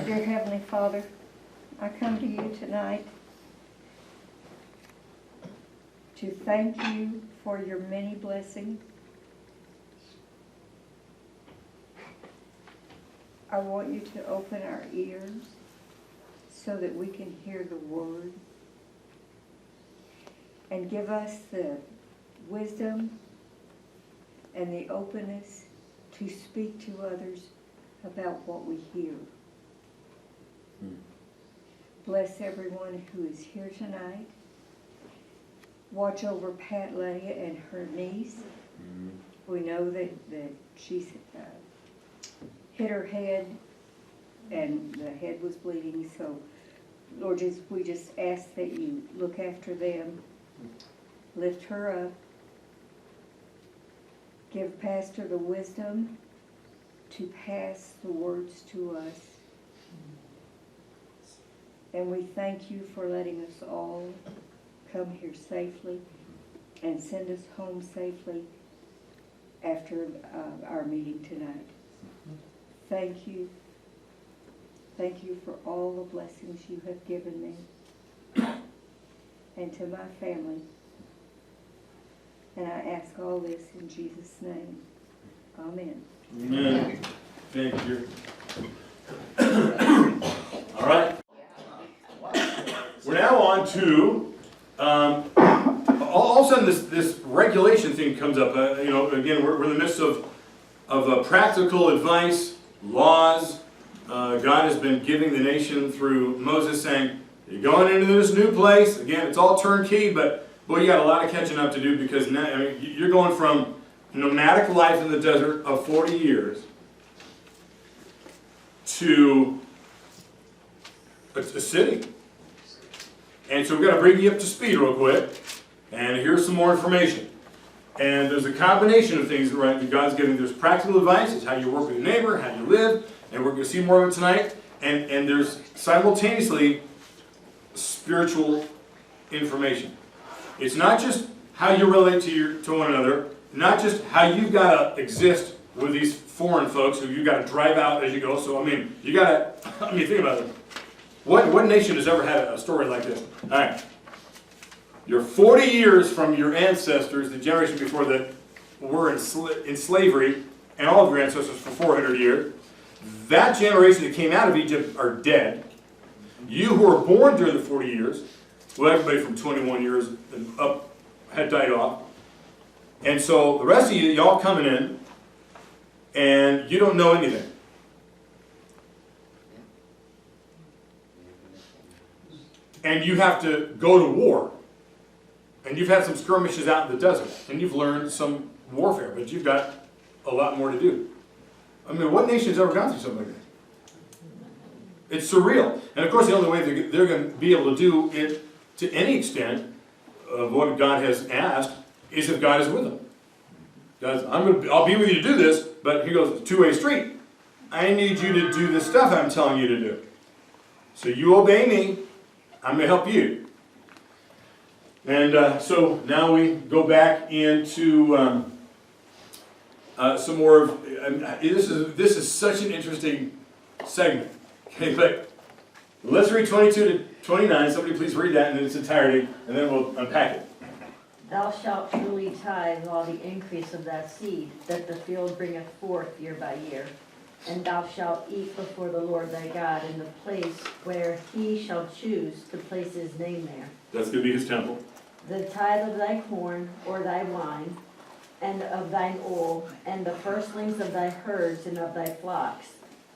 Dear Heavenly Father, I come to you tonight to thank you for your many blessings. I want you to open our ears so that we can hear the word, and give us the wisdom and the openness to speak to others about what we hear. Bless everyone who is here tonight. Watch over Pat Leah and her niece. We know that she's hit her head and the head was bleeding. So, Lord, we just ask that you look after them. Lift her up. Give Pastor the wisdom to pass the words to us. And we thank you for letting us all come here safely and send us home safely after our meeting tonight. Thank you. Thank you for all the blessings you have given me and to my family. And I ask all this in Jesus' name. Amen. Amen. Thank you. All right. We're now on to, all of a sudden this regulation thing comes up. Again, we're in the midst of practical advice, laws. God has been giving the nation through Moses saying, you're going into this new place. Again, it's all turnkey, but boy, you got a lot of catching up to do, because now, you're going from nomadic life in the desert of 40 years to a city. And so we've got to bring you up to speed real quick, and here's some more information. And there's a combination of things, right, that God's giving. There's practical advice, it's how you work with your neighbor, how you live, and we're going to see more of it tonight. And there's simultaneously spiritual information. It's not just how you relate to one another, not just how you've got to exist with these foreign folks who you've got to drive out as you go. So, you got to, think about it. What nation has ever had a story like this? All right. You're 40 years from your ancestors, the generation before that were in slavery, and all of your ancestors for 400 years. That generation that came out of Egypt are dead. You who were born during the 40 years, well, everybody from 21 years and up had died off. And so the rest of you, y'all coming in, and you don't know anything. And you have to go to war. And you've had some skirmishes out in the desert. And you've learned some warfare, but you've got a lot more to do. What nation's ever gone through something like that? It's surreal. And of course, the only way they're going to be able to do it to any extent of what God has asked is if God is with them. God's, I'll be with you to do this, but he goes, it's a two-way street. I need you to do the stuff I'm telling you to do. So you obey me, I'm going to help you. And so now we go back into some more of, this is such an interesting segment. Okay, but let's read 22 to 29. Somebody please read that in its entirety, and then we'll unpack it. Thou shalt truly tithe all the increase of that seed that the field bringeth forth year by year. And thou shalt eat before the Lord thy God in the place where he shall choose to place his name there. That's going to be his temple. The tithe of thy corn or thy wine, and of thine oil, and the firstlings of thy herds and of thy flocks,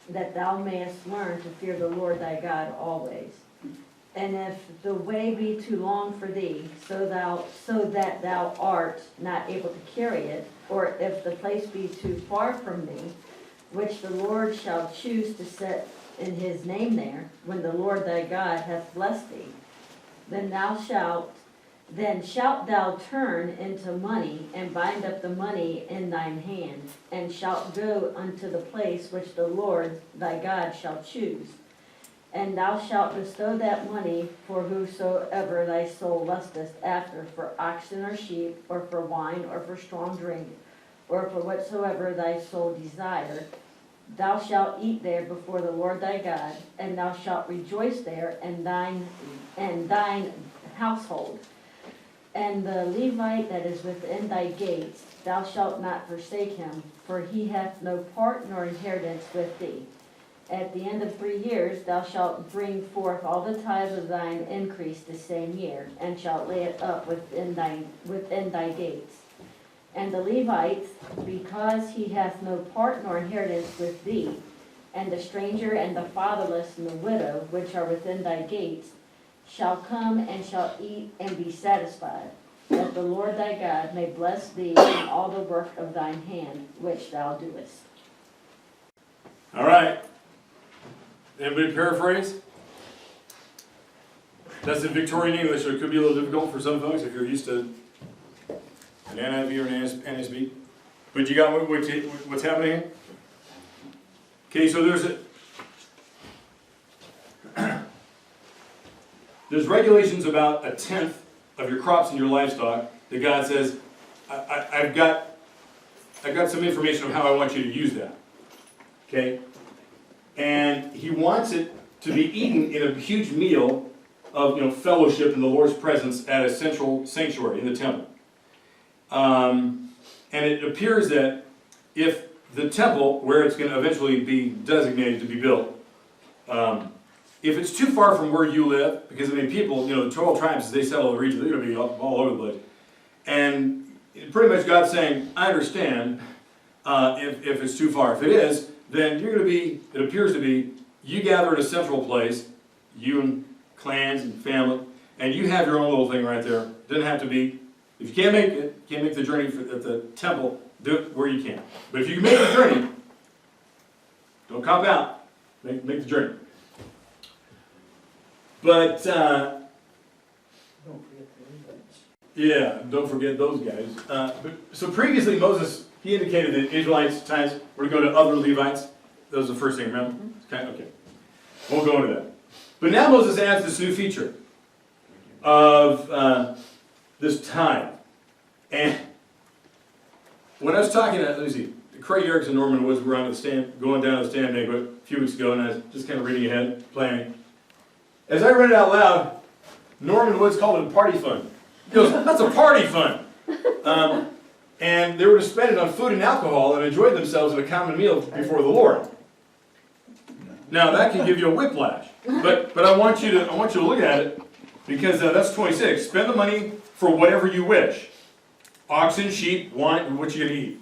that thou mayest learn to fear the Lord thy God always. And if the way be too long for thee, so that thou art not able to carry it, or if the place be too far from thee, which the Lord shall choose to set in his name there, when the Lord thy God hath blessed thee, then shalt thou turn into money, and bind up the money in thine hand, and shalt go unto the place which the Lord thy God shall choose. And thou shalt bestow that money for whosoever thy soul lusteth after, for oxen or sheep, or for wine, or for strong drink, or for whatsoever thy soul desire. Thou shalt eat there before the Lord thy God, and thou shalt rejoice there, and thine household. And the Levite that is within thy gates, thou shalt not forsake him, for he hath no part nor inheritance with thee. At the end of 3 years thou shalt bring forth all the tithes of thine increase the same year, and shalt lay it up within thy gates. And the Levites, because he hath no part nor inheritance with thee, and the stranger and the fatherless and the widow, which are within thy gates, shall come and shall eat and be satisfied, that the Lord thy God may bless thee in all the work of thine hand, which thou doest. All right. Anybody paraphrase? That's in Victorian English, so it could be a little difficult for some folks if you're used to an NIV or an NSB. But you got what's happening here? Okay, so there's regulations about 1/10 of your crops and your livestock that God says, I've got some information of how I want you to use that. Okay? And he wants it to be eaten in a huge meal of fellowship in the Lord's presence at a central sanctuary in the temple. And it appears that if the temple, where it's going to eventually be designated to be built, if it's too far from where you live, because people, the 12 tribes, as they settle the region, they're going to be all over the place. And pretty much God's saying, I understand if it's too far. If it is, then you're going to be, it appears to be, you gather at a central place, you and clans and family, and you have your own little thing right there. It doesn't have to be, if you can't make it, can't make the journey at the temple, do it where you can. But if you can make the journey, don't cop out, make the journey. But, yeah, don't forget those guys. So previously Moses, he indicated that Israelites' tithes were to go to other Levites. That was the first thing, remember? Okay. We'll go into that. But now Moses adds this new feature of this tithe. And when I was talking to, let me see, Craig Erickson and Norman Woods were on the stand, going down the stand banquet a few weeks ago, and I was just kind of reading ahead, planning. As I read it out loud, Norman Woods called it a party fund. He goes, that's a party fund. And they were to spend it on food and alcohol and enjoy themselves in a common meal before the Lord. Now that can give you a whiplash, but I want you to look at it because that's 26. Spend the money for whatever you wish: oxen, sheep, wine. What you gonna eat?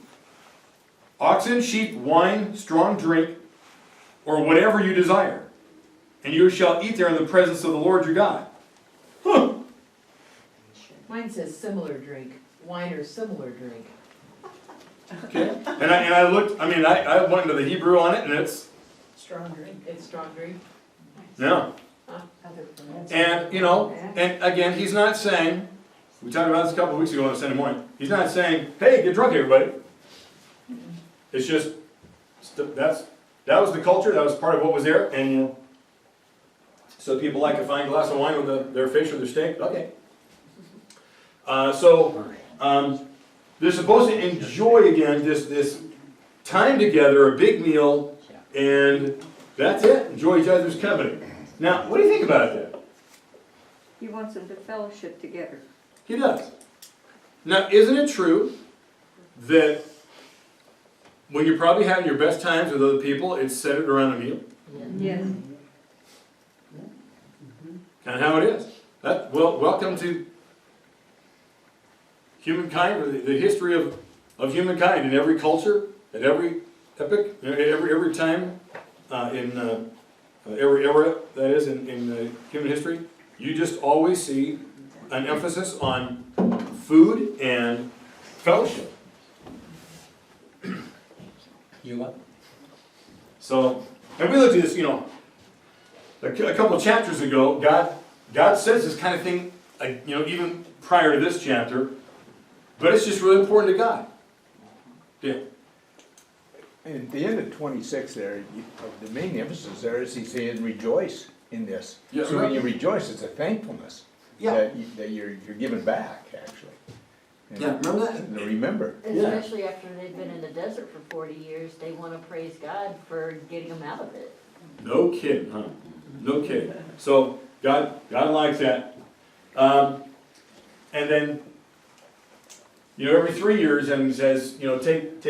Oxen, sheep, wine, strong drink, or whatever you desire, and you shall eat there in the presence of the Lord your God. Huh. Mine says similar drink, wine or similar drink. Okay. And I looked. I went into the Hebrew on it, and it's Strong drink. It's strong drink. no. And, and again, he's not saying, we talked about this a couple of weeks ago on Sunday morning, he's not saying, hey, get drunk everybody. It's just, that was the culture, that was part of what was there, and so people like a fine glass of wine with their fish or their steak, okay. They're supposed to enjoy again this time together, a big meal, and that's it, enjoy each other's company. Now, what do you think about that? He wants them to fellowship together. He does. Now, isn't it true that when you're probably having your best times with other people, it's centered around a meal? Yes. Kind of how it is. Welcome to humankind, or the history of humankind in every culture, at every epoch, every time, in every era that is in human history. You just always see an emphasis on food and fellowship. You what? So, and we looked at this, a couple of chapters ago. God says this kind of thing, even prior to this chapter, but it's just really important to God. Yeah. And at the end of 26 there, the main emphasis there is he's saying rejoice in this. Yeah, so right. when you rejoice, it's a thankfulness Yeah. that you're giving back, actually. And Yeah, remember that? they remember. Especially after they've been in the desert for 40 years, they wanna praise God for getting them out of it. No kidding, huh? No kidding. So God likes that. And then, every 3 years, and he says, take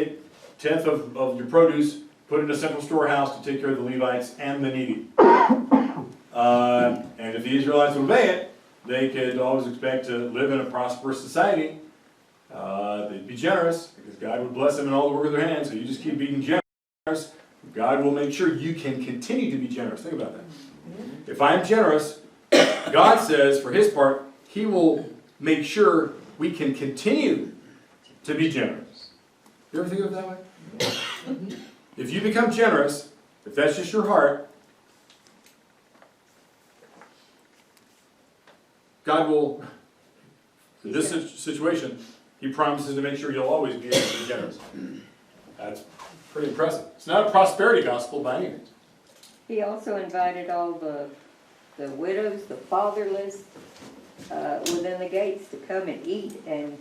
tenth of your produce, put it in a central storehouse to take care of the Levites and the needy. And if the Israelites would obey it, they could always expect to live in a prosperous society. They'd be generous, because God would bless them in all the work of their hands. So you just keep being generous. God will make sure you can continue to be generous. Think about that. If I'm generous, God says, for his part, he will make sure we can continue to be generous. You ever think of it that way? If you become generous, if that's just your heart, God will, in this situation, he promises to make sure you'll always be able to be generous. That's pretty impressive. It's not a prosperity gospel by any means. He also invited all the widows, the fatherless, within the gates to come and eat and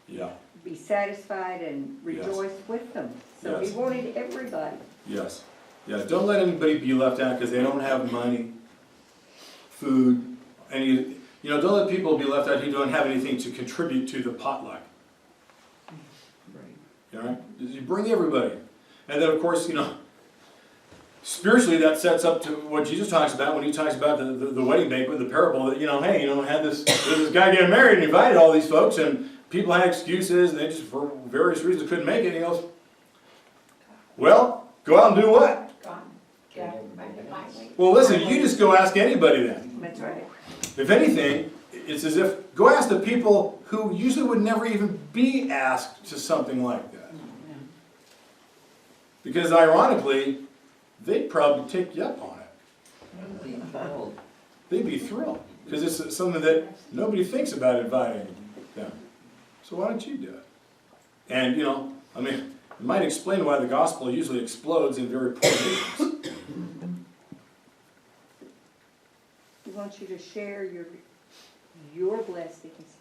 Yeah. be satisfied and rejoice with them. So he Yes. wanted everybody. Yes. Yeah. Don't let anybody be left out because they don't have money, food, any. Don't let people be left out who don't have anything to contribute to the potluck. All right? You bring everybody, and then of course spiritually that sets up to what Jesus talks about when he talks about the wedding banquet, the parable that had this guy getting married and invited all these folks and people had excuses and they just for various reasons couldn't make it. And he goes, well, go out and do what? Well, listen, you just go ask anybody then. That's right. If anything, it's as if, go ask the people who usually would never even be asked to something like that. Because ironically, they'd probably take you up on it. They'd be thrilled. Because it's something that nobody thinks about inviting them. So why don't you do it? And, it might explain why the gospel usually explodes in very poor nations. He wants you to share your blessings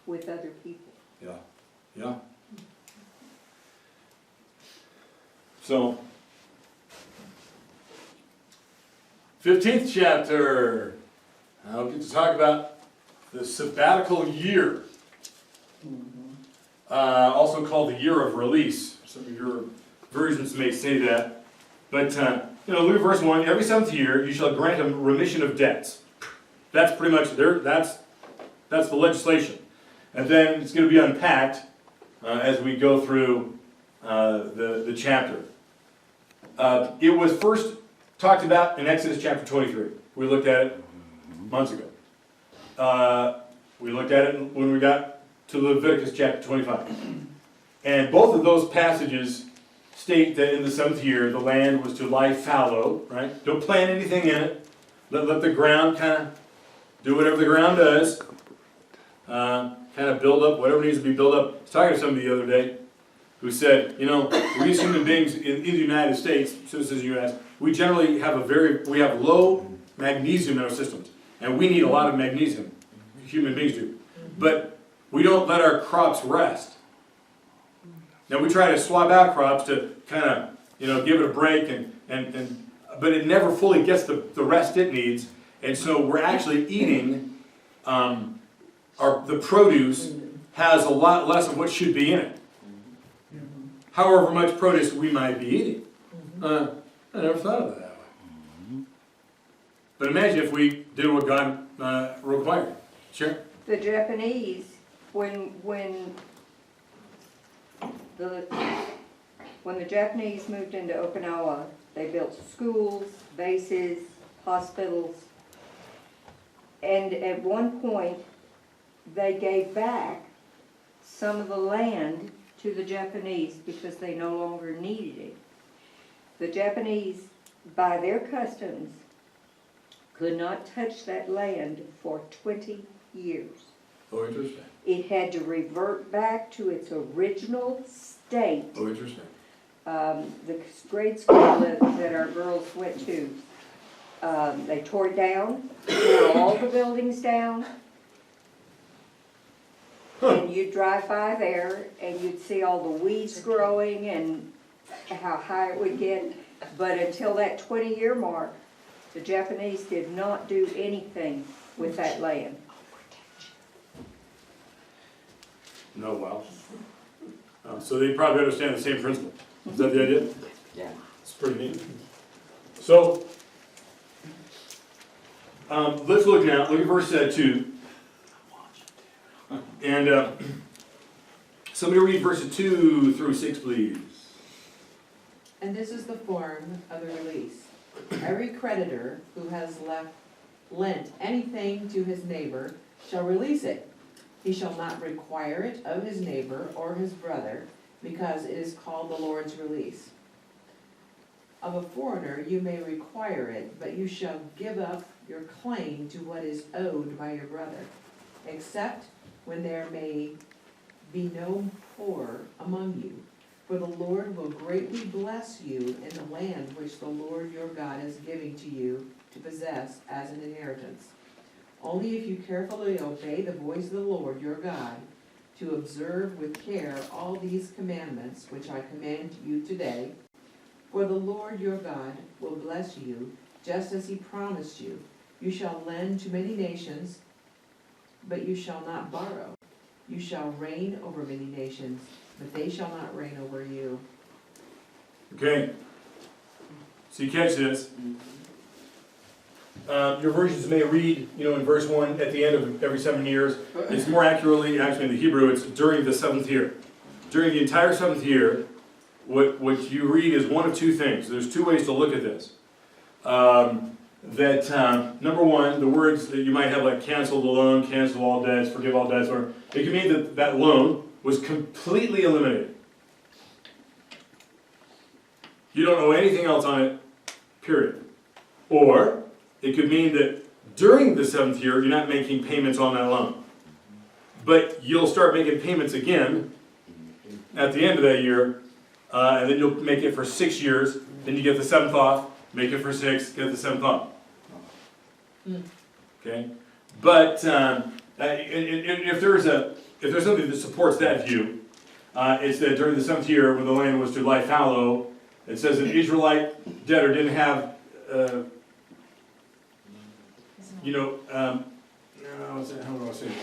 with other people. Yeah, yeah. So, 15th chapter. I'll get to talk about the sabbatical year. Also called the year of release. Some of your versions may say that. But, look at verse 1. Every 7th year you shall grant a remission of debts. That's pretty much that's the legislation. And then it's going to be unpacked as we go through the chapter. It was first talked about in Exodus chapter 23. We looked at it months ago. We looked at it when we got to Leviticus chapter 25. And both of those passages state that in the 7th year the land was to lie fallow, right? Don't plant anything in it. Let the ground kind of do whatever the ground does. Kind of build up whatever needs to be built up. I was talking to somebody the other day who said, we as human beings in the United States, citizens of the U.S., we generally have we have low magnesium in our systems. And we need a lot of magnesium. Human beings do. But we don't let our crops rest. Now we try to swap out crops to kind of, give it a break, but it never fully gets the rest it needs. And so we're actually eating, the produce has a lot less of what should be in it. However much produce we might be eating. I never thought of it that way. But imagine if we did what God required. Sure? The Japanese, when the Japanese moved into Okinawa, they built schools, bases, hospitals, and at one point they gave back some of the land to the Japanese because they no longer needed it. The Japanese, by their customs, could not touch that land for 20 years. Oh, interesting. It had to revert back to its original state. Oh, interesting. The grade school that our girls went to, they tore it down, tore all the buildings down, And you'd drive by there and you'd see all the weeds growing and how high it would get. But until that 20-year mark, the Japanese did not do anything with that land. No, well. So they probably understand the same principle. Is that the idea? Yeah. It's pretty neat. So, let's look now, look at verse 2. And somebody read verses 2 through 6, please. And this is the form of the release. Every creditor who has lent anything to his neighbor shall release it. He shall not require it of his neighbor or his brother, because it is called the Lord's release. Of a foreigner you may require it, but you shall give up your claim to what is owed by your brother, except when there may be no poor among you. For the Lord will greatly bless you in the land which the Lord your God is giving to you to possess as an inheritance. Only if you carefully obey the voice of the Lord your God, to observe with care all these commandments which I command you today, for the Lord your God will bless you, just as he promised you. You shall lend to many nations, but you shall not borrow. You shall reign over many nations, but they shall not reign over you. Okay. So you catch this. Your versions may read, in verse 1, at the end of every 7 years. It's more accurately, actually in the Hebrew, it's during the 7th year. During the entire 7th year, what you read is one of two things. There's two ways to look at this. Number one, the words that you might have like cancel the loan, cancel all debts, forgive all debts, or it could mean that that loan was completely eliminated. You don't owe anything else on it, period. Or it could mean that during the 7th year, you're not making payments on that loan. But you'll start making payments again at the end of that year, and then you'll make it for 6 years, then you get the 7th off, make it for 6, get the 7th off. Okay? But if there's something that supports that view, it's that during the 7th year, when the land was to lie fallow, it says an Israelite debtor didn't have, how do I say it?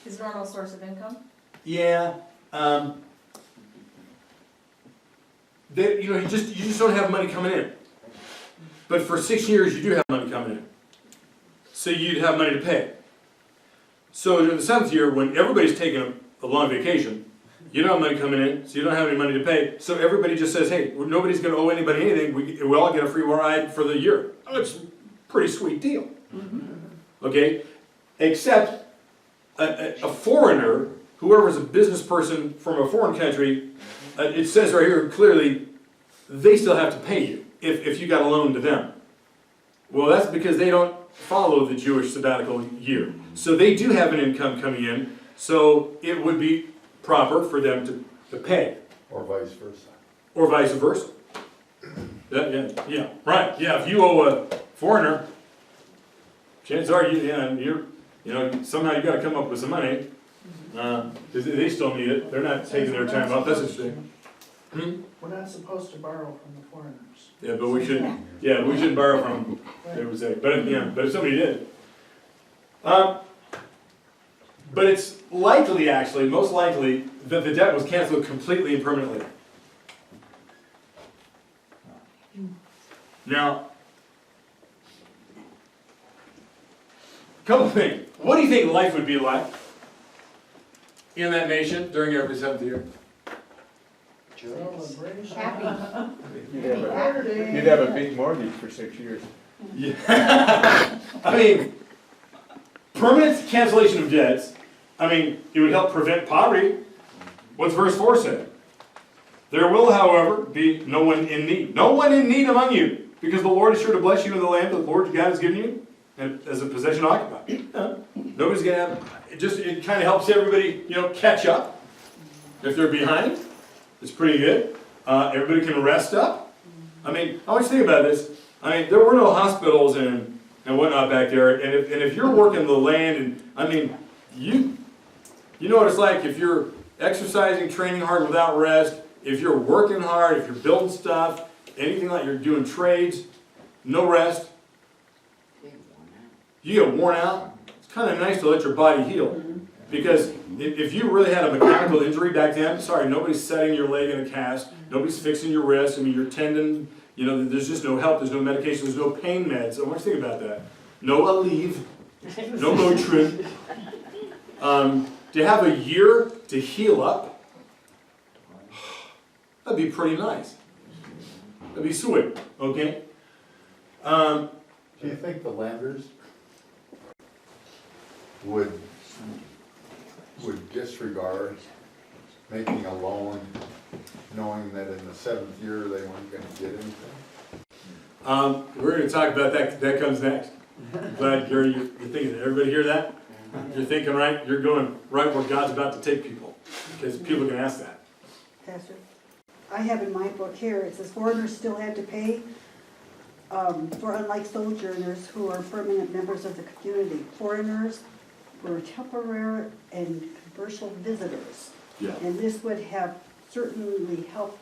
His normal source of income? Yeah. You just don't have money coming in. But for 6 years, you do have money coming in. So you'd have money to pay. So in the 7th year, when everybody's taking a long vacation, you don't have money coming in, so you don't have any money to pay. So everybody just says, hey, nobody's going to owe anybody anything. We all get a free ride for the year. Oh, it's a pretty sweet deal. Okay? Except a foreigner, whoever's a business person from a foreign country, it says right here clearly, they still have to pay you if you got a loan to them. Well, that's because they don't follow the Jewish sabbatical year. So they do have an income coming in, so it would be proper for them to pay. Or vice versa. Or vice versa. Yeah, right. Yeah, if you owe a foreigner, chances are somehow you got to come up with some money. They still need it. They're not taking their time off. That's interesting. We're not supposed to borrow from the foreigners. Yeah, but we shouldn't. Yeah, we shouldn't borrow from. They would say, but if somebody did. But it's likely, actually, most likely, that the debt was canceled completely and permanently. Now, a couple of things. What do you think life would be like in that nation during every 7th year? Celebration. Happy. You'd have a big mortgage for 6 years. Yeah. I mean, permanent cancellation of debts, it would help prevent poverty. What's verse 4 say? There will, however, be no one in need. No one in need among you, because the Lord is sure to bless you in the land that the Lord God has given you as a possession occupied. Nobody's going to have, it kind of helps everybody, catch up. If they're behind, it's pretty good. Everybody can rest up. I always think about this. There were no hospitals and whatnot back there. And if you're working the land, and you know what it's like if you're exercising, training hard without rest, if you're working hard, if you're building stuff, anything like you're doing trades, no rest, you get worn out. It's kind of nice to let your body heal. Because if you really had a mechanical injury back then, sorry, nobody's setting your leg in a cast, nobody's fixing your wrist, I mean, your tendon, you know, there's just no help, there's no medication, there's no pain meds. I want you to think about that. No Aleve, no Motrin. To have a year to heal up, that'd be pretty nice. That'd be sweet, okay? Do you think the lenders would disregard making a loan knowing that in the 7th year they weren't going to get anything? We're going to talk about that. That comes next. Glad, Gary, you're thinking. Everybody hear that? You're thinking right. You're going right where God's about to take people. Because people can ask that. Pastor, I have in my book here, it says foreigners still have to pay for unlike sojourners who are permanent members of the community. Foreigners were temporary and commercial visitors. Yeah. And this would have certainly helped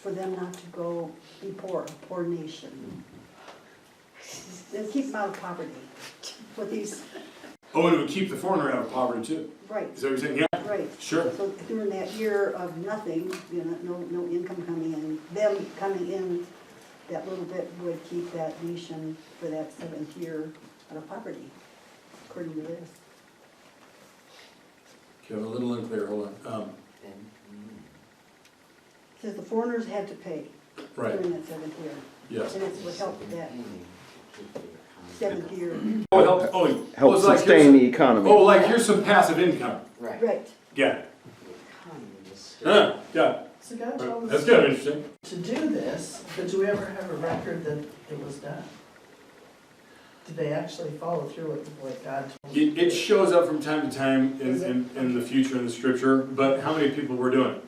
for them not to go be poor, a poor nation. And keep them out of poverty with these, Oh, and it would keep the foreigner out of poverty too. right, Is that what you're saying? Yeah. right. Sure. So during that year of nothing, you know, no income coming in, them coming in, that little bit would keep that nation for that 7th year out of poverty, according to this. Okay, I'm a little unclear. Hold on. It says the foreigners had to pay Right. during that 7th year. Yes. And it would help that 7th year. Oh, it helps. Oh, Help it's like sustain here's- the economy. Oh, like here's some passive income. Right. Got it. Huh, got it. So God told That's us good. Interesting. to do this, but do we ever have a record that it was done? Did they actually follow through with what God told them? It shows up from time to time in the future in the scripture, but how many people were doing it?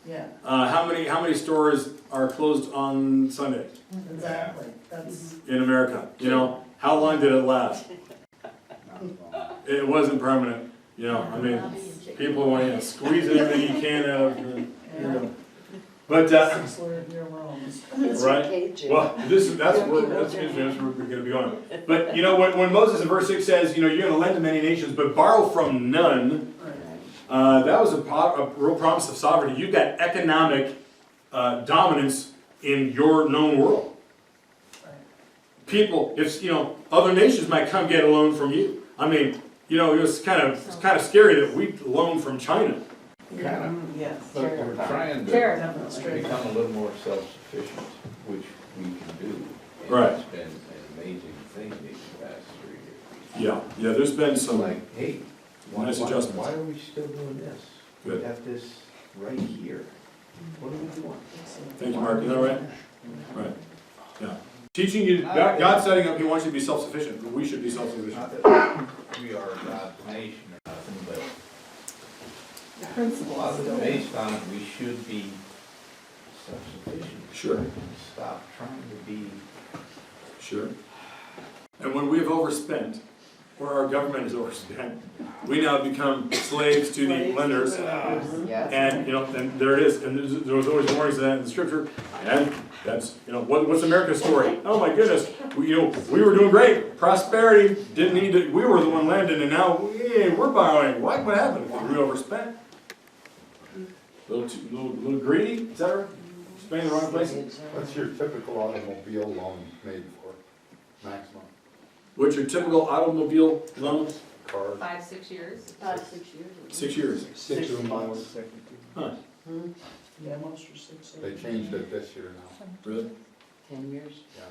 Yeah, How many stores are closed on Sundays exactly, that's, in America? You know, how long did it last? It wasn't permanent. You know, I mean, people want to squeeze anything you can out of. yeah, But 6-year loans. right. Well, that's where we're going to be going. But you know, when Moses in verse 6 says, you know, you're going to lend to many nations, but borrow from none. That was a real promise of sovereignty. You've got economic dominance in your known world. People, if you know, other nations might come get a loan from you. I mean, you know, it's kind of scary that we loan from China. Yes. But we're trying to become a little more self-sufficient, which we can do. And Right. It's been an amazing thing these past 3 years. Yeah, there's been It's some. like, hey, Nice adjustments. why are we still doing this? Good. We have this right here. What do we want? Thank you, Mark. Is that right? Right. Yeah. Teaching you, God's setting up. He wants you to be self-sufficient, but we should be self-sufficient. Not that we are God's nation or nothing, but The principle a lot is of it still. based on we should be self-sufficient. Sure. Stop trying to be. Sure. And when we have overspent, or our government has overspent, we now become slaves to the lenders. And, you know, and there it is. And there was always warnings of that in the scripture. And that's, you know, what's America's story? Oh my goodness. We were doing great. Prosperity, didn't need to, we were the one lending, and now we're borrowing. What happened? Because we overspent. Little greedy, et cetera. Spending the wrong places. What's your typical automobile loan made for, maximum? What's your typical automobile loan? Car? 5-6 years. 5-6 years. 6 years. 6 months. Huh, Yeah, most are 6. They changed it this year now. really? 10 years. Yeah.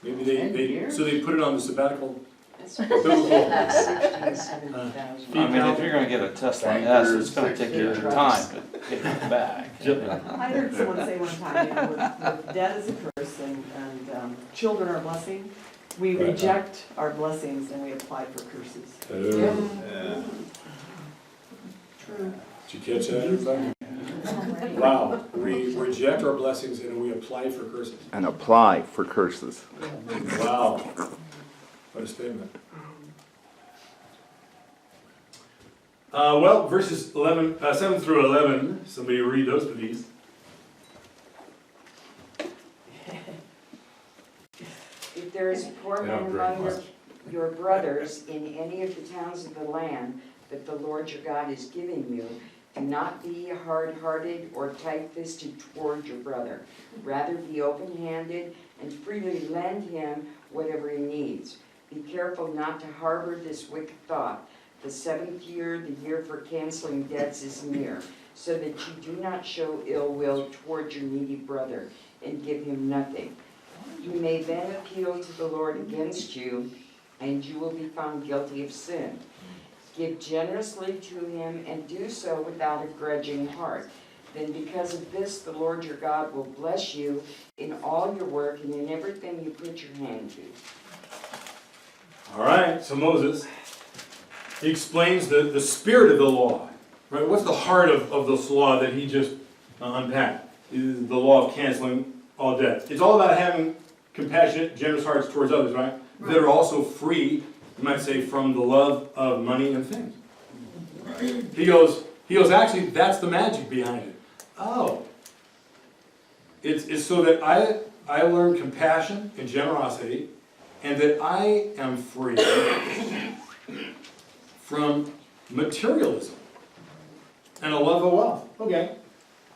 Maybe 10 they years? so they put it on the sabbatical. I mean, if you're gonna get a Tesla S, it's gonna take you time to get it back. I heard someone say one time, you know, with debt is a curse and children are a blessing. We Right. reject our blessings and we apply for curses. True. Did you catch that, everybody? Wow, we reject our blessings and we apply for curses. And apply for curses. Wow, what a statement. Well, verses 7 through 11, somebody read those please. If there is a poor They man don't drink among much. your brothers in any of the towns of the land that the Lord your God is giving you, do not be hard-hearted or tight-fisted toward your brother. Rather be open-handed and freely lend him whatever he needs. Be careful not to harbor this wicked thought. The 7th year, the year for canceling debts, is near, so that you do not show ill will toward your needy brother and give him nothing. He may then appeal to the Lord against you, and you will be found guilty of sin. Give generously to him, and do so without a grudging heart. Then because of this, the Lord your God will bless you in all your work and in everything you put your hand to. All right, so Moses, he explains the spirit of the law. Right? What's the heart of this law that he just unpacked? Is the law of canceling all debt. It's all about having compassionate, generous hearts towards others, right? That are also free, you might say, from the love of money and things. He goes, actually, that's the magic behind it. Oh. It's so that I learn compassion and generosity, and that I am free from materialism and a love of wealth. Okay.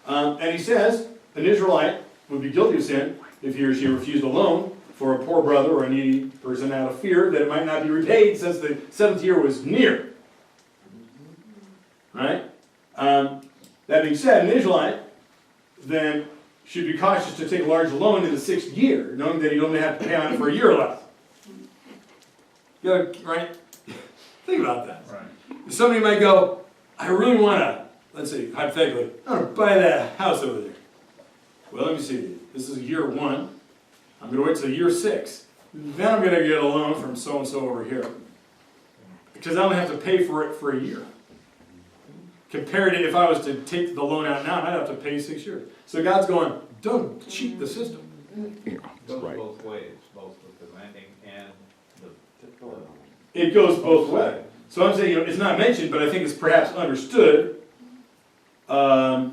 And he says, an Israelite would be guilty of sin if he or she refused a loan for a poor brother or a needy person out of fear that it might not be repaid since the 7th year was near. Right? That being said, an Israelite then should be cautious to take a large loan in the 6th year, knowing that he'd only have to pay on it for a year or less. Right? Think about that. Right. Somebody might go, I really want to, let's say, hypothetically, I want to buy that house over there. Well, let me see. This is year 1. I'm going to wait till year 6. Then I'm going to get a loan from so-and-so over here. Because I only have to pay for it for a year. Compared to if I was to take the loan out now, I'd have to pay 6 years. So God's going, don't cheat the system. It goes both ways, both with the lending and the. It goes both ways. So I'm saying, it's not mentioned, but I think it's perhaps understood that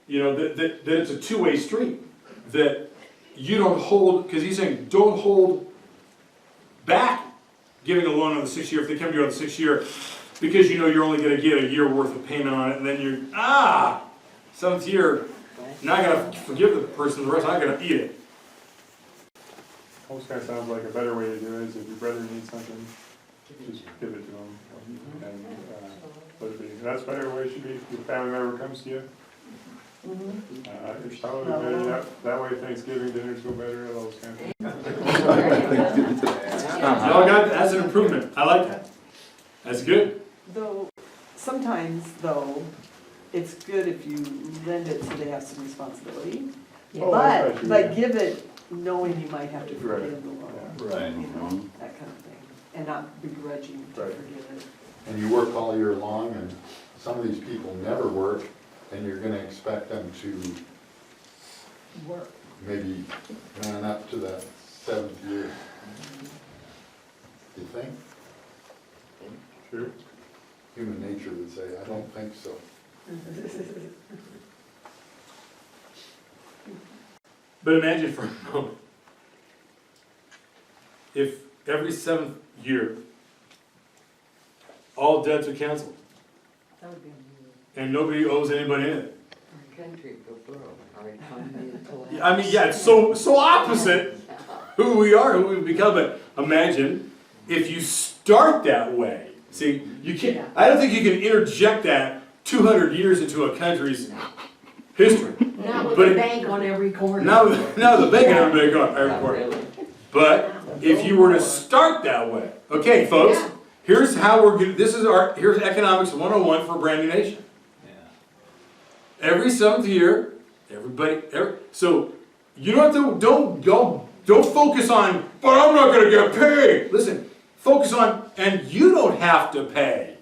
it's a two-way street. That you don't hold, because he's saying, don't hold back giving a loan on the 6th year if they come to you on the 6th year, because you know you're only going to get a year worth of payment on it, and then you're, 7th year, not going to forgive the person, the rest, I'm going to eat it. Almost kind of sounds like a better way to do it is if your brother needs something, just give it to him. And let it be. That's the better way it should be. If your family member comes to you, it's probably better that way. Thanksgiving dinners go better, all those kind of things. Y'all got, that's an improvement. I like that. That's good. Though, sometimes though, it's good if you lend it so they have some responsibility. Oh, But give it knowing you might have to forgive the loan. Right. You know, that kind of thing. And not begrudging to forgive it. And you work all year long, and some of these people never work, and you're gonna expect them to Work. maybe man up to that 7th year. You think? Sure. Human nature would say, I don't think so. But imagine for a moment, if every 7th year, all debts are canceled, That would be and nobody owes anybody anything. our country go broke, our economy would collapse. I mean, yeah, it's so opposite who we are, who we've become. But imagine if you start that way. See, you can't. I don't think you can interject that 200 years into a country's history. Not with a bank on every corner. Now the bank on every corner. But if you were to start that way, okay, folks. Here's how we're going. Here's economics 101 for a brand new nation. Every 7th year, so you don't focus on, but I'm not going to get paid. Listen, focus on, and you don't have to pay.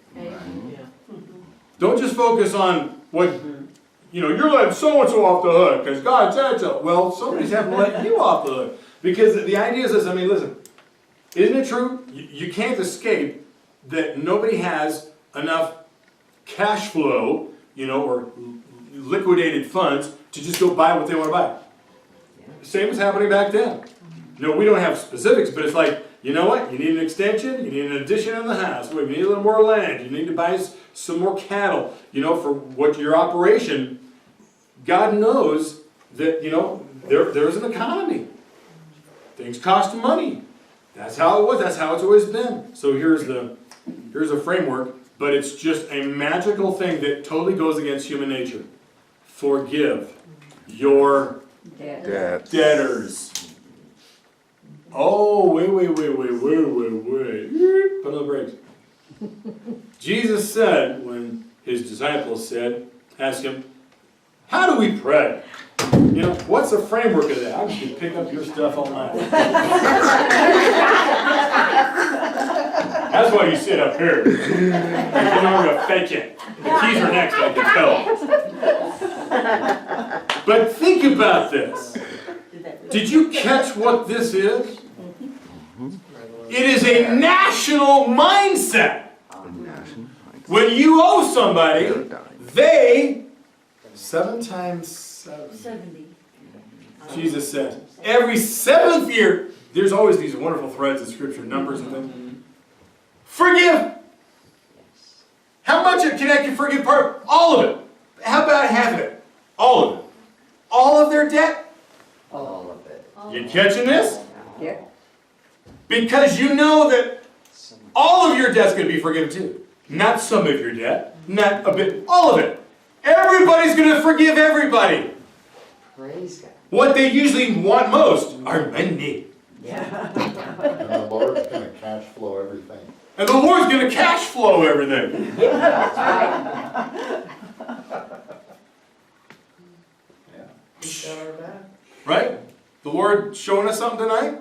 Don't just focus on what, you're letting so-and-so off the hook because God said so. Well, somebody's having to let you off the hook. Because the idea is this, listen, isn't it true? You can't escape that nobody has enough cash flow, you know, or liquidated funds to just go buy what they want to buy. Same was happening back then. No, we don't have specifics, but it's like, you know what? You need an extension, you need an addition on the house, you need a little more land, you need to buy some more cattle, you know, for what your operation. God knows that, you know, there's an economy. Things cost money. That's how it was, that's how it's always been. So here's a framework, but it's just a magical thing that totally goes against human nature. Forgive your debtors. Oh, wait. Put on the brakes. Jesus said, when his disciples asked him, how do we pray? You know, what's the framework of that? I'm just going to pick up your stuff all night. That's why you sit up here. Because you know we're going to fetch it. The keys are next, I can tell. But think about this. Did you catch what this is? It is a national mindset. When you owe somebody, they, 7 times 70. Jesus said, every 7th year, there's always these wonderful threads in Scripture, numbers and things. Forgive. How much can I forgive? All of it. How about half of it? All of it. All of their debt? All of it. You catching this? Yeah. Because you know that all of your debt's going to be forgiven too. Not some of your debt. Not a bit. All of it. Everybody's going to forgive everybody. Praise God. What they usually want most are money. Yeah. And the Lord's gonna cash flow everything. And the Lord's going to cash flow everything. That's right. He's got our back. Right? The Lord showing us something tonight?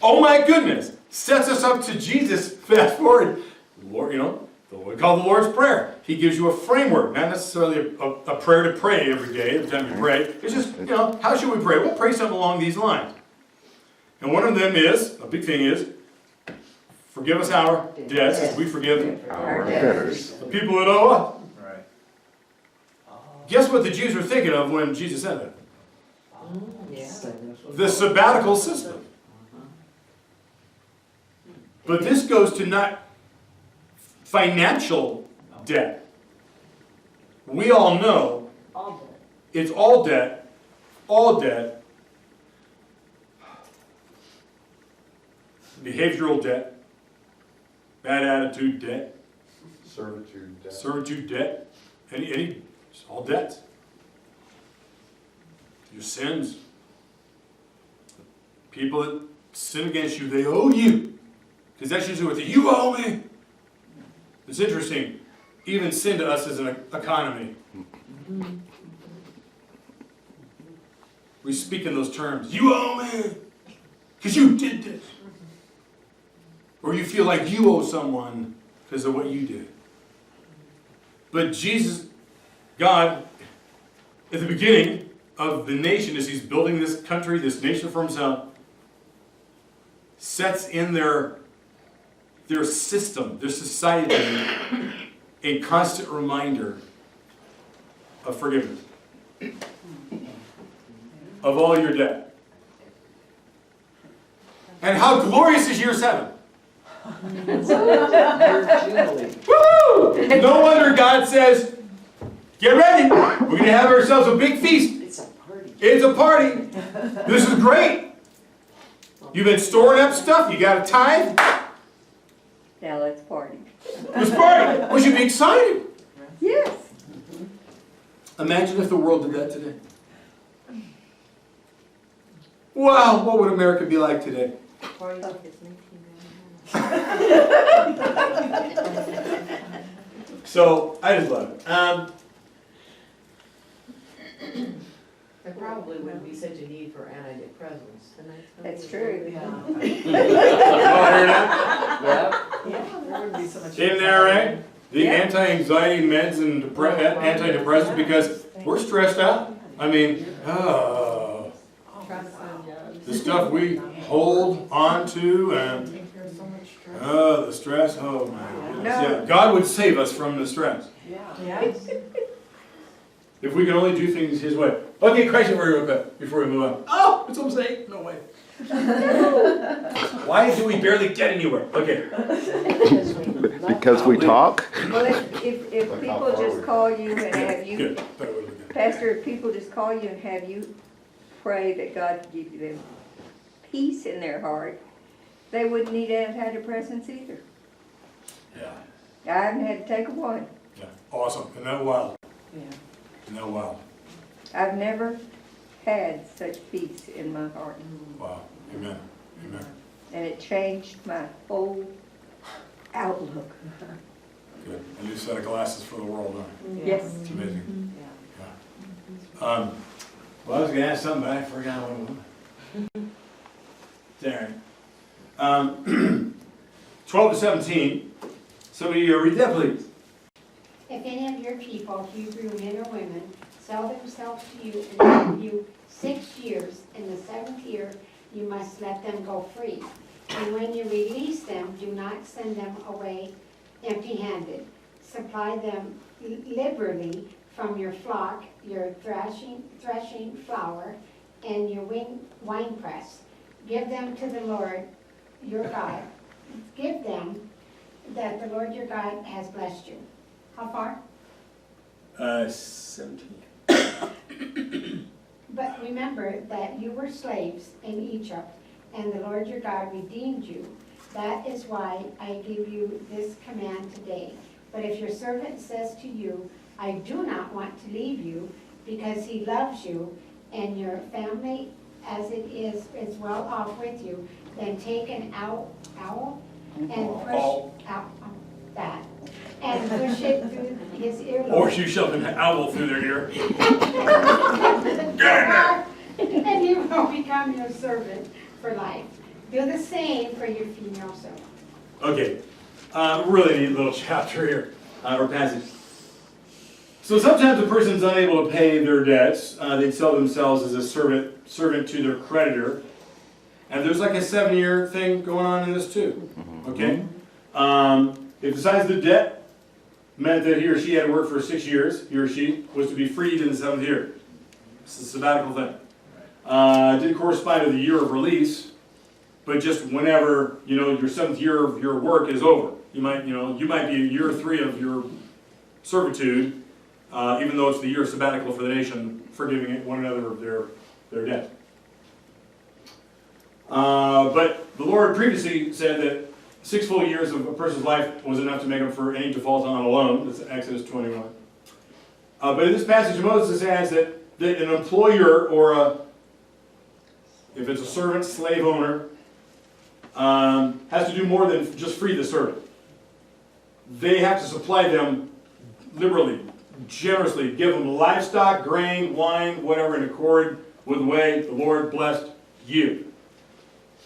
Oh my goodness. Sets us up to Jesus. Fast forward. Lord, you know, we call the Lord's Prayer. He gives you a framework, not necessarily a prayer to pray every day, every time you pray. It's just, you know, how should we pray? We'll pray something along these lines. And one of them is, a big thing is, forgive us our debts as we forgive Our debtors. the people that owe us. Right. Guess what the Jews were thinking of when Jesus said that? Yeah. The sabbatical system. But this goes to not financial debt. We all know it's all debt, behavioral debt, bad attitude debt, servitude debt, any it's all debts. Your sins. People that sin against you, they owe you. Because that's usually what you owe me. It's interesting. Even sin to us is an economy. We speak in those terms. You owe me. Because you did this. Or you feel like you owe someone because of what you did. But Jesus, God, at the beginning of the nation, as he's building this country, this nation for himself, sets in their system, their society, a constant reminder of forgiveness. Of all your debt. And how glorious is year 7? Woo! No wonder God says, get ready. We're going to have ourselves a big feast. It's a party. It's a party. This is great. You've been storing up stuff. You got a tithe. Now let's party. Let's party. We should be excited. Yes. Imagine if the world did that today. Wow, what would America be like today? So, I just love it. There probably wouldn't be such a need for antidepressants. That's true. Yeah. Oh, hear that? Yeah, there wouldn't be so much. Isn't that right? The Yeah. anti-anxiety meds and antidepressants because we're stressed out. I mean, the stuff we hold on to and Oh, the stress, oh my goodness. No. Yeah, God would save us from the stress. Yeah. If we can only do things His way. Okay, question for you real quick before we move on. Oh, it's almost 8. No way. Why do we barely get anywhere? Okay. Because we talk? Well, if people just call you and have you, Good. That would be good. Pastor, if people just call you and have you pray that God give them peace in their heart, they wouldn't need antidepressants either. Yeah. I haven't had to take a one. Yeah. Awesome. Isn't that wild? Yeah. Isn't that wild? I've never had such peace in my heart. Wow. Amen. Amen. And it changed my whole outlook. Good. A new set of glasses for the world, huh? Yes. It's amazing. Yeah. Well, I was going to ask something, but I forgot what it was. Darn. 12 to 17. Somebody read that, please. If any of your people, Hebrew men or women, sell themselves to you and give you 6 years, in the 7th year you must let them go free. And when you release them, do not send them away empty-handed. Supply them liberally from your flock, your threshing flour, and your winepress. Give them to the Lord your God. Give them that the Lord your God has blessed you. How far? 17. But remember that you were slaves in Egypt, and the Lord your God redeemed you. That is why I give you this command today. But if your servant says to you, I do not want to leave you, because he loves you, and your family as it is well off with you, then take an owl and push out that, and push it through his earlobe. Or you shove an owl through their ear. And he will become your servant for life. Do the same for your female servant. Okay. Really neat little chapter here, or passage. So sometimes a person's unable to pay their debts. They sell themselves as a servant to their creditor. And there's like a 7-year thing going on in this too. Okay? If the size of the debt meant that he or she had to work for 6 years, he or she was to be freed in the 7th year. It's a sabbatical thing. It didn't correspond to the year of release, but just whenever, your 7th year of your work is over. You might be year 3 of your servitude, even though it's the year sabbatical for the nation, forgiving one another of their debt. But the Lord previously said that 6 full years of a person's life was enough to make up for any default on a loan. That's Exodus 21. But in this passage, Moses adds that an employer or if it's a servant, slave owner, has to do more than just free the servant. They have to supply them liberally, generously, give them livestock, grain, wine, whatever, in accord with the way the Lord blessed you.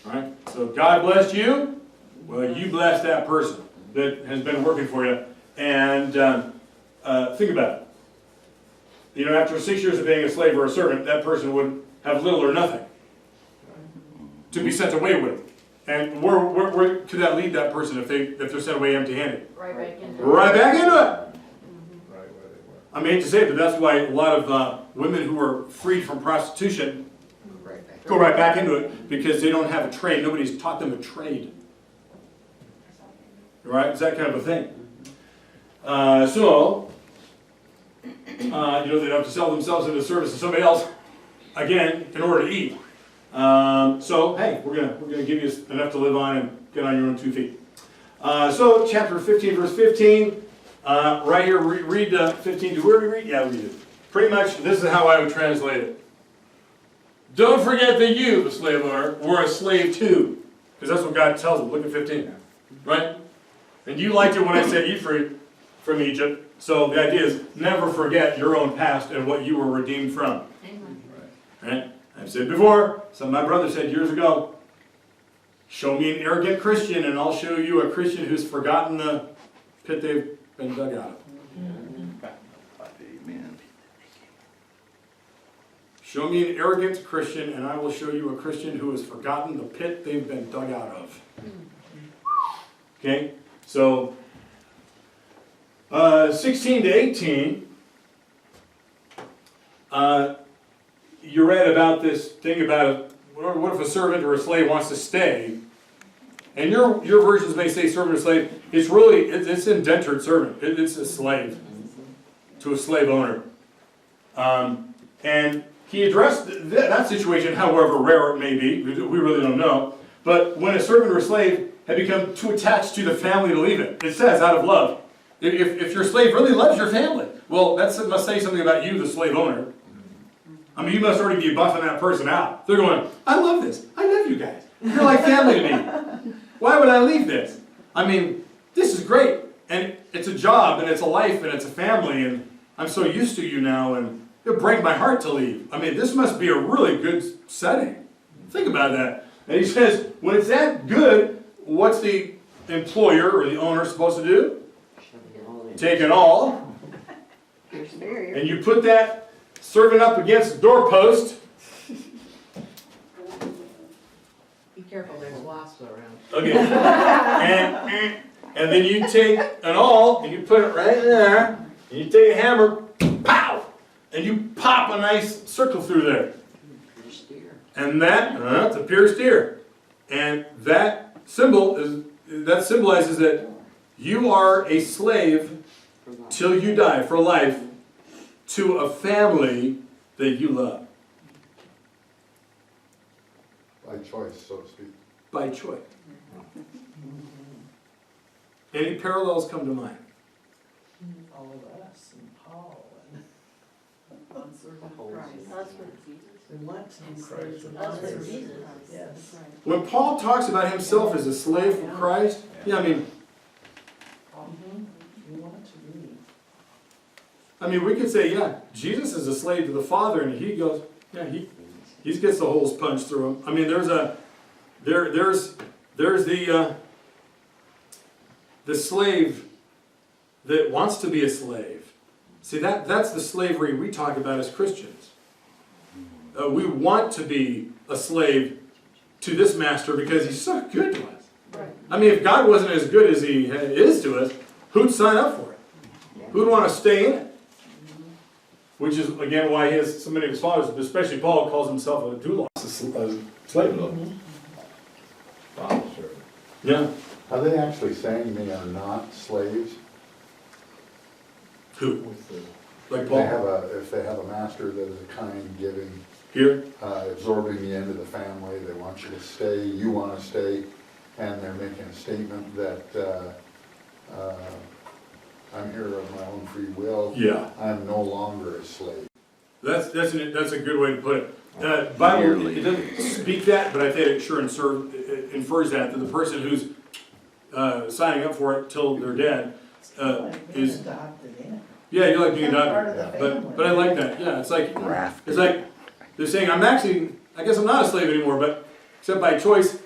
All right? So God blessed you. Well, you bless that person that has been working for you. And think about it. After 6 years of being a slave or a servant, that person would have little or nothing to be sent away with. And where could that lead that person if they're sent away empty-handed? Right back into it. Right back into it. I hate to say it, but that's why a lot of women who are freed from prostitution go right back into it, because they don't have a trade. Nobody's taught them a trade. Right? It's that kind of a thing. They have to sell themselves into the service of somebody else, again, in order to eat. Hey, we're gonna give you enough to live on and get on your own 2 feet. So chapter 15, verse 15, right here, read 15. Where do we read? Yeah, we do. Pretty much, this is how I would translate it. Don't forget that you, the slave owner, were a slave too, because that's what God tells them. Look at 15, right? And you liked it when I said you free from Egypt. So the idea is never forget your own past and what you were redeemed from. Right? I've said before, my brother said years ago, show me an arrogant Christian and I'll show you a Christian who's forgotten the pit they've been dug out of. Amen. Show me an arrogant Christian and I will show you a Christian who has forgotten the pit they've been dug out of. Okay, so 16 to 18, you read about this thing about what if a servant or a slave wants to stay? And your versions may say servant or slave. It's really, it's indentured servant. It's a slave to a slave owner. And he addressed that situation, however rare it may be. We really don't know. But when a servant or a slave had become too attached to the family to leave it, it says out of love. If your slave really loves your family, well, that must say something about you, the slave owner. I mean, you must already be buffing that person out. They're going, I love this. I love you guys. You're like family to me. Why would I leave this? I mean, this is great. And it's a job, and it's a life, and it's a family, and I'm so used to you now, and it'll break my heart to leave. I mean, this must be a really good setting. Think about that. And he says, when it's that good, what's the employer or the owner supposed to do? Take it all. And you put that servant up against the doorpost. Be careful, there's wasps around. Okay. And then you take an awl and you put it right there. And you take a hammer, pow! And you pop a nice circle through there. And that's a pierced ear. And that symbolizes that you are a slave till you die, for life, to a family that you love. By choice, so to speak. By choice. Any parallels come to mind? All of us and Paul and we want to be slaves of others. Yes. When Paul talks about himself as a slave for Christ, yeah, I mean, we could say, yeah, Jesus is a slave to the Father, and he goes, yeah, he gets the holes punched through him. I mean, there's the slave that wants to be a slave. See, that's the slavery we talk about as Christians. We want to be a slave to this master because he's so good to us. Right. I mean, if God wasn't as good as he is to us, who'd sign up for it? Who'd want to stay in it? Which is, again, why he has so many of his fathers, especially Paul, calls himself a doulos, a slave. Yeah. Are they actually saying they are not slaves? Who? Like Paul? If they have a master that is a kind, giving, here, absorbing the end of the family, they want you to stay, you want to stay, and they're making a statement that I'm here of my own free will. Yeah. I'm no longer a slave. That's a good way to put it. Bible, it doesn't speak that, but I think it sure infers that the person who's signing up for it till they're dead is adopted in. Yeah, you're like being Part adopted. of the family. But I like that. Yeah, it's like they're saying I guess I'm not a slave anymore, but except by choice,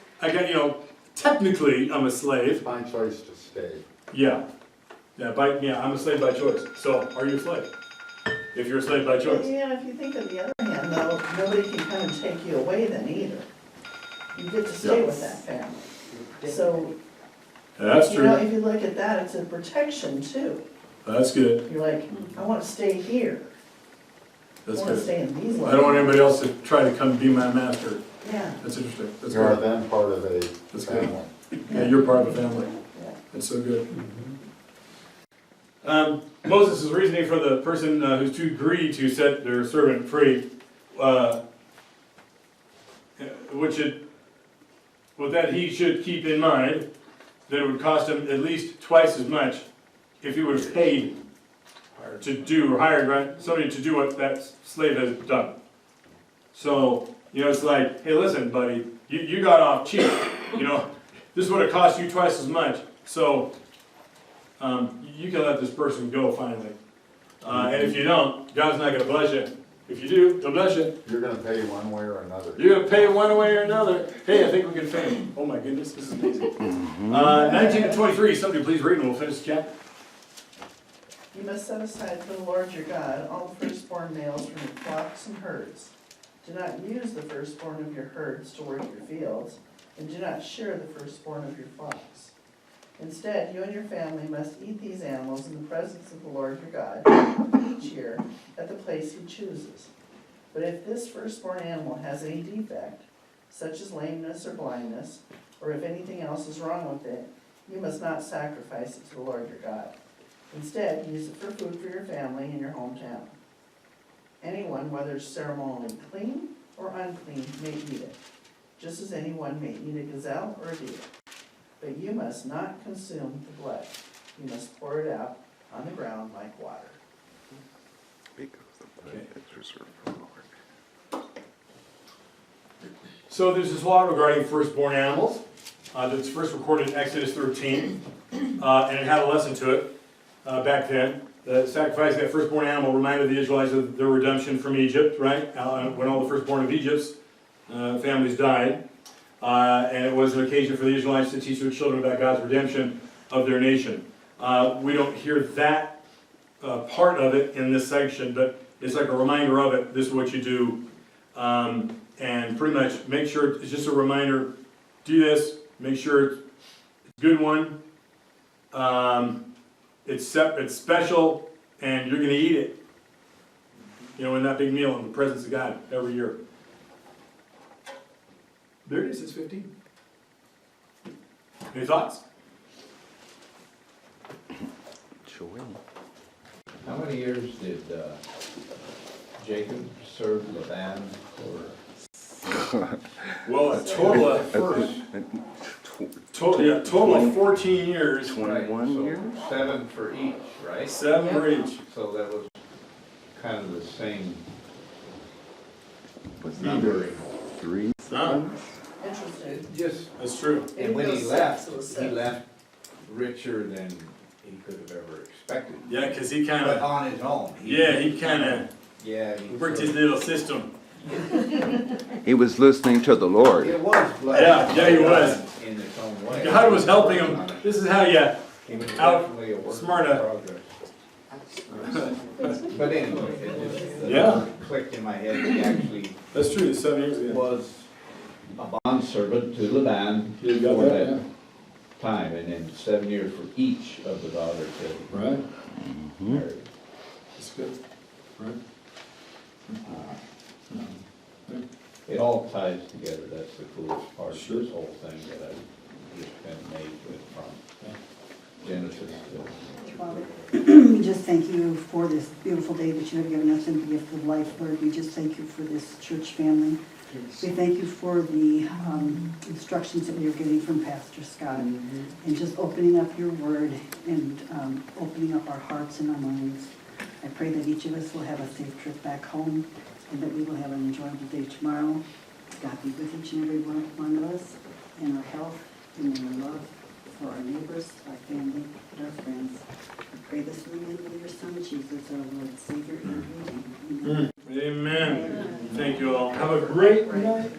technically I'm a slave. By choice to stay. Yeah. I'm a slave by choice. So, are you a slave? If you're a slave by choice. Yeah, if you think on the other hand, though, nobody can come and take you away then either. You get to stay with that family. So, That's true. if you look at that, it's a protection too. That's good. You're like, I want to stay here. That's I want to good. stay in these I don't want anybody else to try to come be my master. Yeah. That's interesting. That's You are good. then part of a That's family. good. Yeah, you're part of a family. Yeah. That's so good. Moses' reasoning for the person who's too greedy to set their servant free, with that he should keep in mind that it would cost him at least twice as much if he would have paid to do, or hired somebody to do what that slave has done. So, it's like, hey, listen, buddy, you got off cheap. This would have cost you twice as much. So, you can let this person go finally. And if you don't, God's not going to bless you. If you do, he'll bless you. You're going to pay one way or another. You're going to pay one way or another. Hey, I think we can finish. Oh my goodness, this is amazing. 19 to 23, somebody please read and we'll finish the chapter. You must set aside for the Lord your God all the firstborn males from your flocks and herds. Do not use the firstborn of your herds to work your fields, and do not share the firstborn of your flocks. Instead, you and your family must eat these animals in the presence of the Lord your God each year at the place he chooses. But if this firstborn animal has any defect, such as lameness or blindness, or if anything else is wrong with it, you must not sacrifice it to the Lord your God. Instead, use it for food for your family in your hometown. Anyone, whether ceremonially clean or unclean, may eat it, just as anyone may eat a gazelle or a deer. But you must not consume the blood. You must pour it out on the ground like water. So there's this law regarding firstborn animals that's first recorded in Exodus 13, and it had a lesson to it back then. The sacrificing that firstborn animal reminded the Israelites of their redemption from Egypt, right? When all the firstborn of Egypt's families died. And it was an occasion for the Israelites to teach their children about God's redemption of their nation. We don't hear that part of it in this section, but it's like a reminder of it. This is what you do. And pretty much make sure it's just a reminder, do this, make sure it's a good one. It's special, and you're going to eat it. You know, in that big meal in the presence of God every year. There it is, it's 15. Any thoughts? How many years did Jacob serve Laban for? Well, a total of total of 14 years. 21 years? 7 for each, right? 7 for each. So that was kind of the same Was numbering. 3 sons? Interesting. Just, That's true. and when he It was left, six, it was he seven. left richer than he could have ever expected. Yeah, because he kind But of, on his own. he kind of Yeah. he worked his sort little system. He was listening to the of- Lord. It was blessed. Yeah, he was. In its own way. God was helping him. This is how you He was out definitely a work in smart up. progress. But anyway, it just Yeah. clicked in my head, he actually That's true, 7 years ago. was a bondservant to Laban You got for that, that time, and then 7 years for each of the daughters that he Right, married. that's good. Right. It all ties together, that's the coolest part of Sure. this whole thing that I've just been amazed with from Genesis to. Father, we just thank you for this beautiful day that you have given us and the gift of life, Lord. We just thank you for this church family. We thank you for the instructions that we are getting from Pastor Scott, and just opening up your word and opening up our hearts and our minds. I pray that each of us will have a safe trip back home, and that we will have an enjoyable day tomorrow. God be with each and every one of us, in our health, and in our love for our neighbors, our family, and our friends. I pray this in the name of your Son, Jesus, our Lord, Savior, and Redeemer. Amen. Amen. Thank you all. Have a great night.